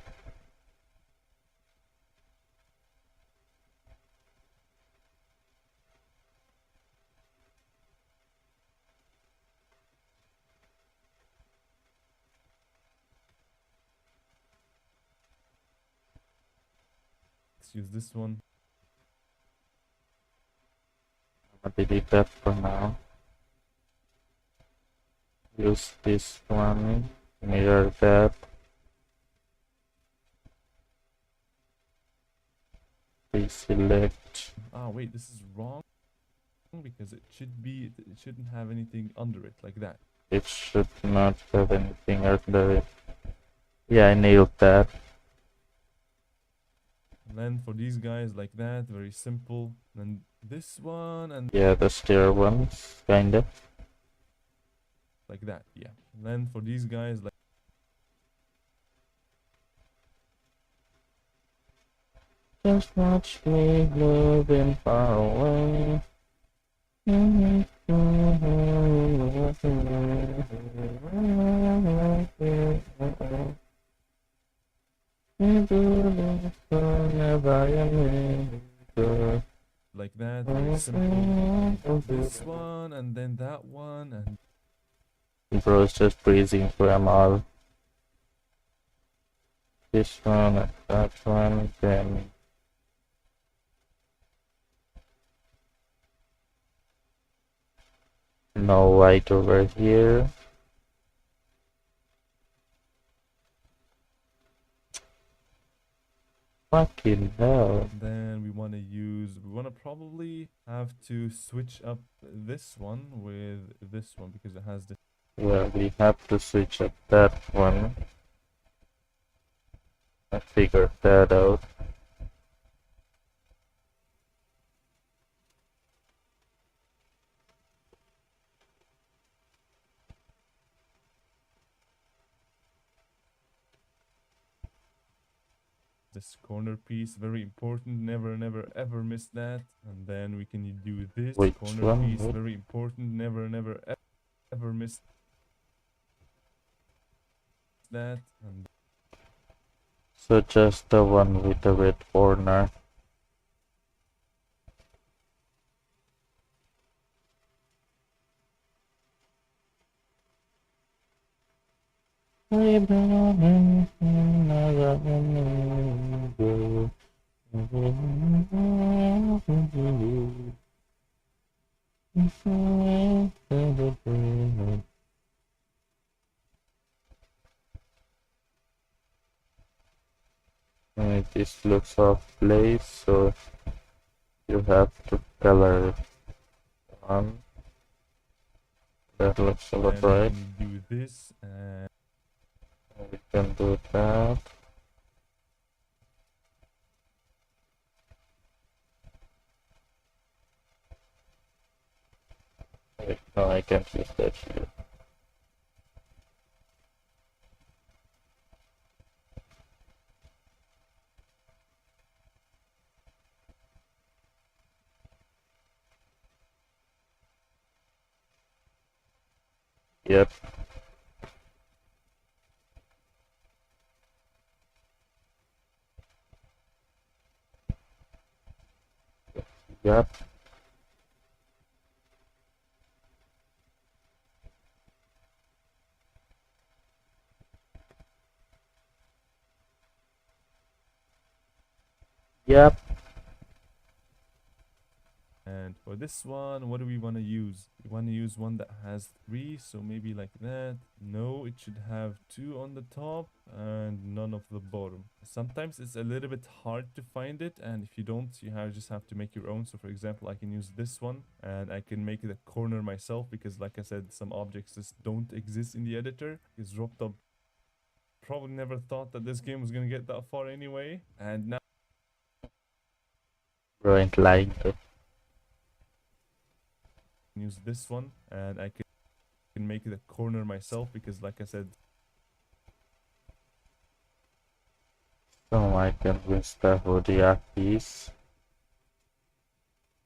Speaker 3: Let's use this one.
Speaker 1: I'm gonna delete that for now. Use this one. Mirror that. Deselect.
Speaker 3: Ah, wait, this is wrong because it shouldn't have anything under it like that.
Speaker 1: It should not have anything under it. Yeah, I nailed that.
Speaker 3: And then for these guys like that, very simple. Then this one and
Speaker 1: Yeah, the stair ones, kinda.
Speaker 3: like that, yeah. And then for these guys like
Speaker 1: Just watch me moving far away.
Speaker 3: like that, very simple. This one and then that one and
Speaker 1: Bro is just breezing through them all. This one and that one, then no white over here. Fucking hell.
Speaker 3: Then we want to probably have to switch up this one with this one because it has the.
Speaker 1: Well, we have to switch up that one. I figured that out.
Speaker 3: This corner piece, very important, never ever miss that. And then we can do this
Speaker 1: Which
Speaker 3: corner
Speaker 1: one?
Speaker 3: piece, very important, never ever miss that. And
Speaker 1: So just the one with the red corner. This looks off place, so you have to color it on. That looks about
Speaker 3: then
Speaker 1: right.
Speaker 3: we can do this and
Speaker 1: We can do that. Wait, no, I can't use that here. Yep. Yep. Yep.
Speaker 3: And for this one, what do we want to use? We want to use one that has 3, so maybe like that. No, it should have 2 on the top and none of the bottom. Sometimes it's a little bit hard to find it, and if you don't, just have to make your own. So for example, I can use this one and I can make the corner myself because like I said, some objects just don't exist in the editor. It's dropped up. Probably never thought that this game was gonna get that far anyway. And now
Speaker 1: Bro ain't lying though.
Speaker 3: use this one and I can make the corner myself because like I said,
Speaker 1: So I can use the Hodia piece.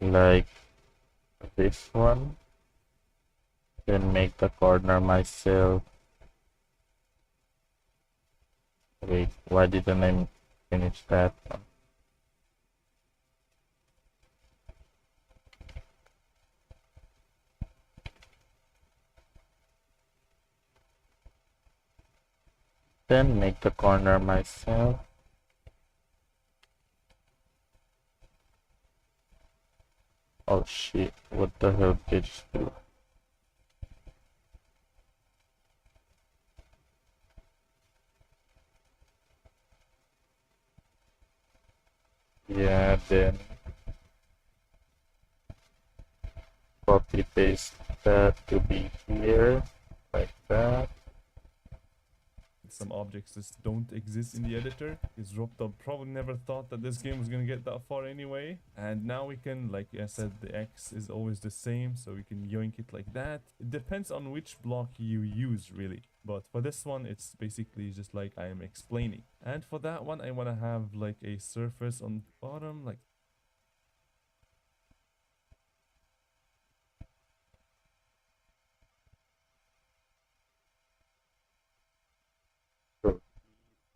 Speaker 1: Like this one. Then make the corner myself. Wait, why didn't I finish that one? Then make the corner myself. Oh shit, what the hell did you do? Yeah, then copy paste that to be here, like that.
Speaker 3: some objects just don't exist in the editor. It's dropped up. Probably never thought that this game was gonna get that far anyway. And now we can, like I said, the X is always the same, so we can yoink it like that. It depends on which block you use, really. But for this one, it's basically just like I am explaining. And for that one, I want to have like a surface on the bottom, like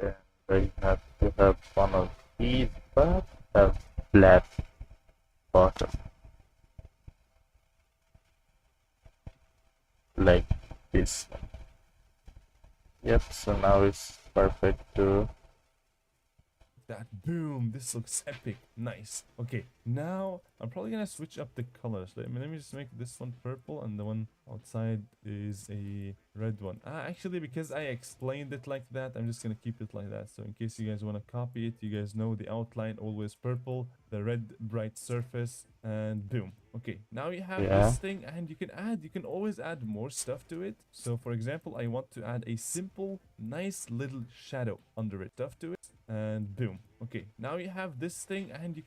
Speaker 1: And I have to have one of these, but have flat bottom. Like this one. Yep, so now it's perfect to...
Speaker 3: That boom, this looks epic. Nice. Okay, now I'm probably gonna switch up the colors. Let me just make this one purple and the one outside is a red one. Actually, because I explained it like that, I'm just gonna keep it like that. So in case you guys want to copy it, you guys know the outline always purple, the red bright surface, and boom. Okay, now you have
Speaker 1: Yeah.
Speaker 3: this thing, and you can always add more stuff to it. So for example, I want to add a simple nice little shadow under it, stuff to it, and boom. Okay, now you have this thing, and you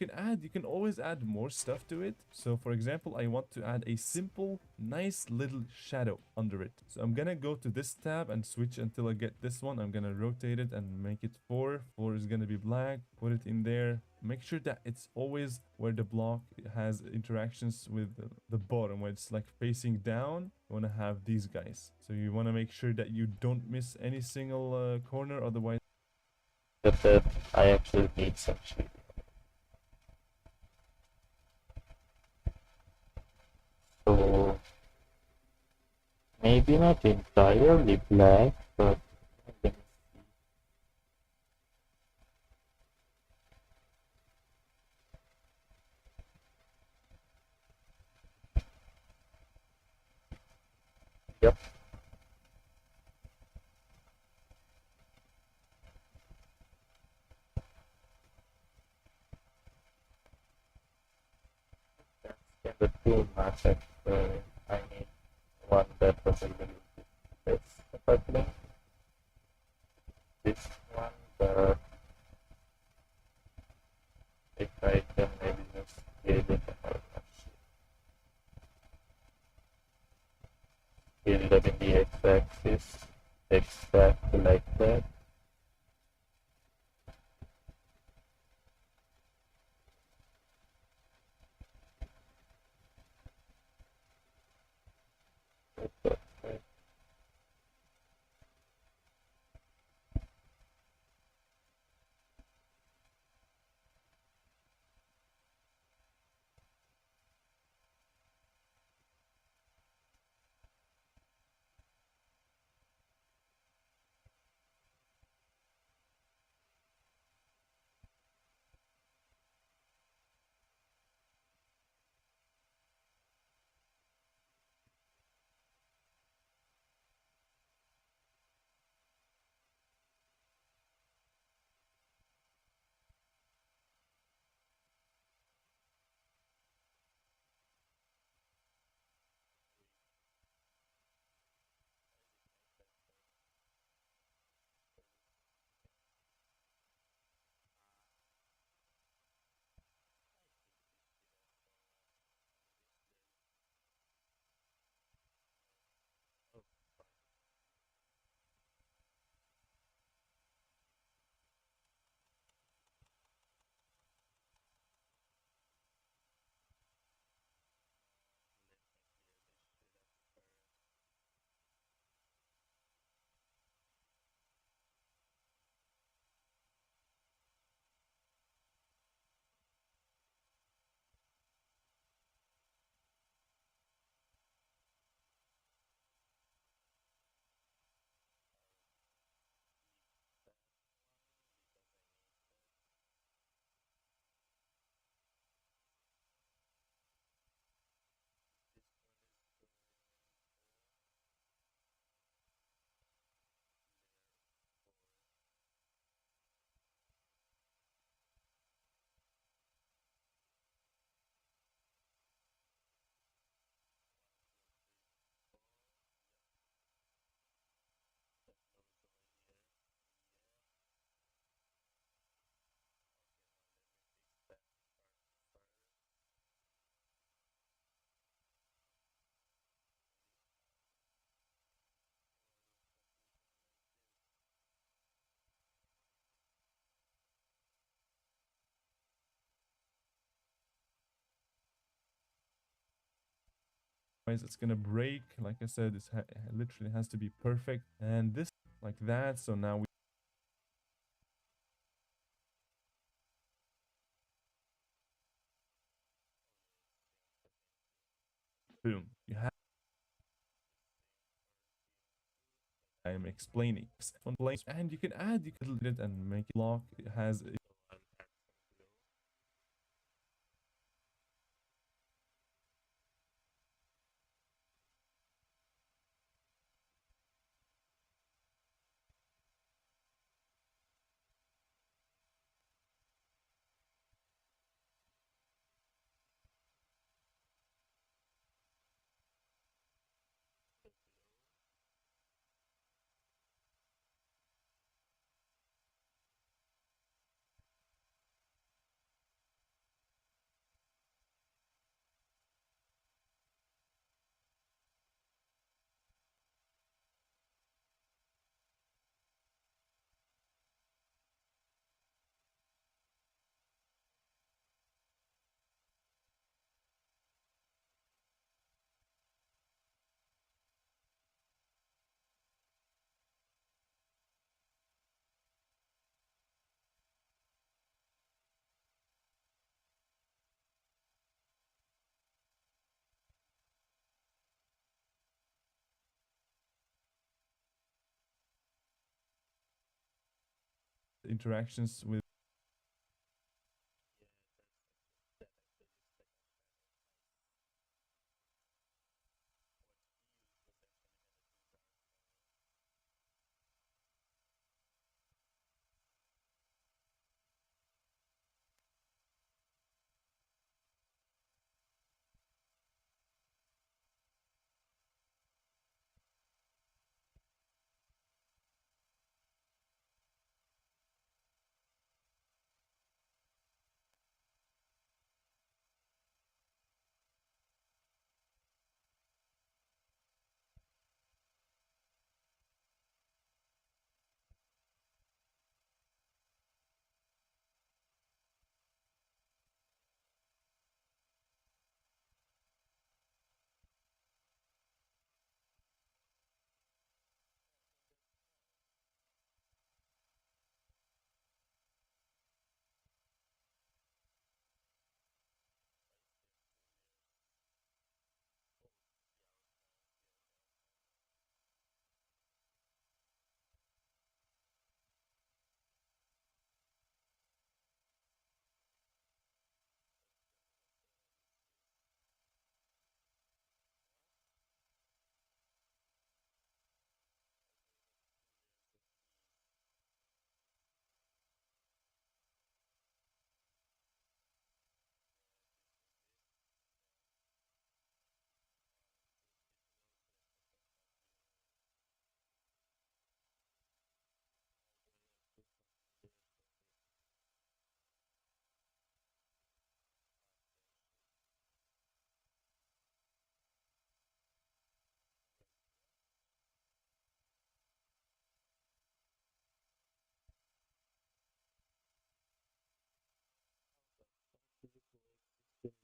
Speaker 3: can always add more stuff to it. So for example, I want to add a simple nice little shadow under it. So I'm gonna go to this tab and switch until I get this one. I'm gonna rotate it and make it 4. 4 is gonna be black. Put it in there. Make sure that it's always where the block has interactions with the bottom, where it's like facing down. You want to have these guys. So you want to make sure that you don't miss any single corner, otherwise
Speaker 1: But that I actually need some shade. So maybe not entirely black, but let me see. Yep. That's kind of too much actually. I need one that was a little bit less sparkling. This one, but if I can maybe just scale it how much. Scale them in the x-axis exactly like that. Perfect.
Speaker 3: it's gonna break. Like I said, it literally has to be perfect. And this like that. So now we boom. You have I'm explaining. And you can add, you can edit and make it block. It has interactions with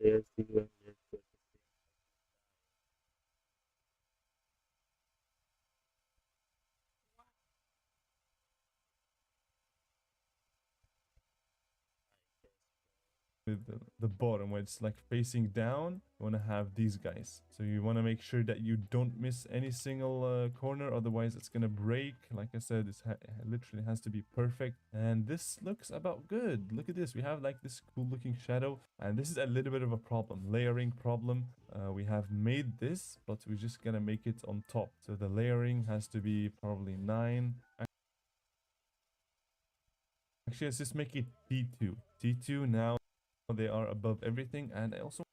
Speaker 1: layers even
Speaker 3: the bottom where it's like facing down. You want to have these guys, so you want to make sure that you don't miss any single corner, otherwise it's gonna break. Like I said, it literally has to be perfect, and this looks about good. Look at this, we have like this cool looking shadow, and this is a little bit of a problem, layering problem. We have made this, but we're just gonna make it on top, so the layering has to be probably 9. Actually, let's just make it T2. T2 now, they are above everything. And I also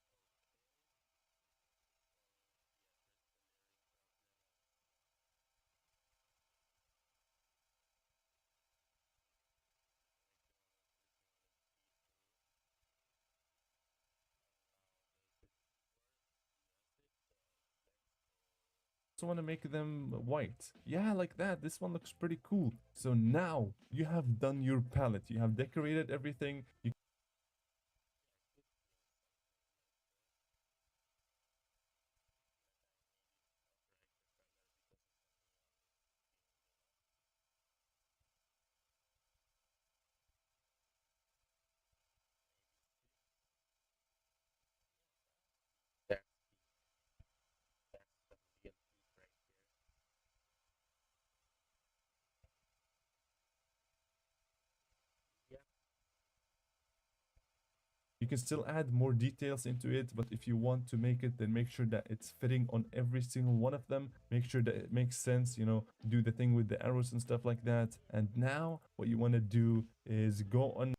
Speaker 3: want to make them white. Yeah, like that. This one looks pretty cool. So now you have done your palette. You have decorated everything. You
Speaker 1: that's that's some real heat right here.
Speaker 3: You can still add more details into it, but if you want to make it, then make sure that it's fitting on every single one of them. Make sure that it makes sense, you know, do the thing with the arrows and stuff like that. And now what you want to do is go on.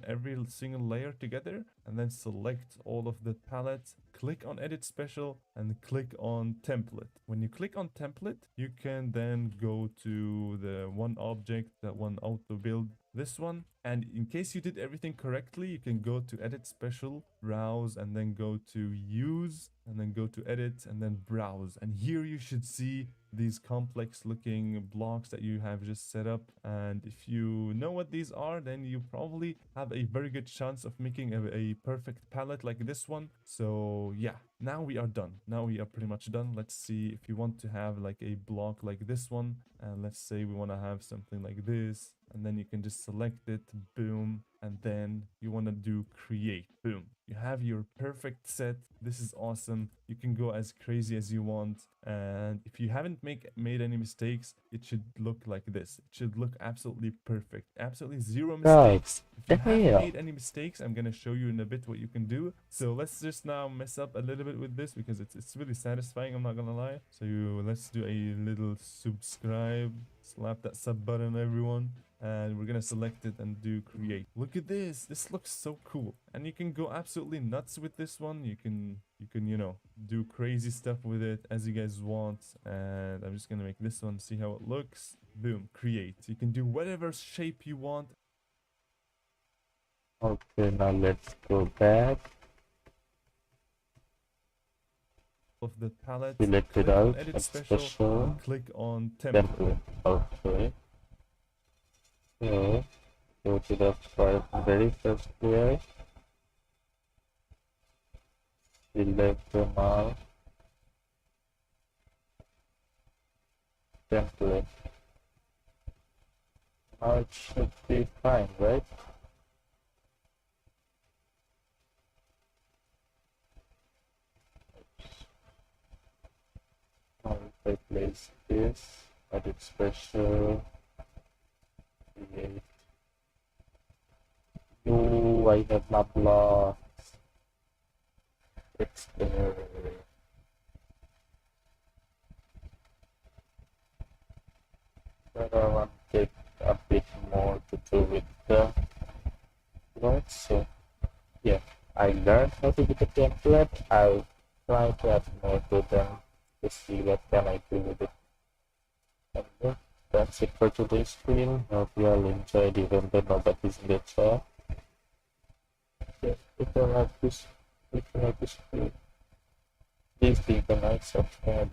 Speaker 3: Every single layer together and then select all of the palette click on edit special and click on template. When you click on template, you can then go to the one object, that one auto build, this one. And in case you did everything correctly, you can go to edit special, browse, and then go to use, and then go to edit, and then browse. And here you should see these complex looking blocks that you have just set up. And if you know what these are, then you probably have a very good chance of making a perfect palette like this one. So yeah, now we are done. Now we are pretty much done. Let's see if you want to have like a block like this one. And let's say we want to have something like this. And then you can just select it, boom, and then you want to do create, boom. You have your perfect set. This is awesome. You can go as crazy as you want. And if you haven't made any mistakes, it should look like this. It should look absolutely perfect. Absolutely zero mistakes. If you haven't made any mistakes, I'm gonna show you in a bit what you can do. So let's just now mess up a little bit with this because it's really satisfying, I'm not gonna lie. So let's do a little subscribe. Slap that sub button, everyone. And we're gonna select it and do create. Look at this. This looks so cool. And you can go absolutely nuts with this one. You can do crazy stuff with it as you guys want. And I'm just gonna make this one, see how it looks. Boom, create. You can do whatever shape you want.
Speaker 1: Okay, now let's go back.
Speaker 3: Of the palette.
Speaker 1: Select it
Speaker 3: Click on
Speaker 1: out.
Speaker 3: edit special. And click on template.
Speaker 1: Template. Okay. So go to the very first layer. Select them all. Template. Now it should be fine, right? Now if I place this, edit special, create. Oh, I have my blocks. It's there. But I want to take a bit more to do with the blocks. So yeah, I learned how to do the template. I'll try to add more to them to see what can I do with it. And yeah, that's it for today's stream. Hope you all enjoyed even though nobody's in the chat. If you like this stream, please leave a like, subscribe,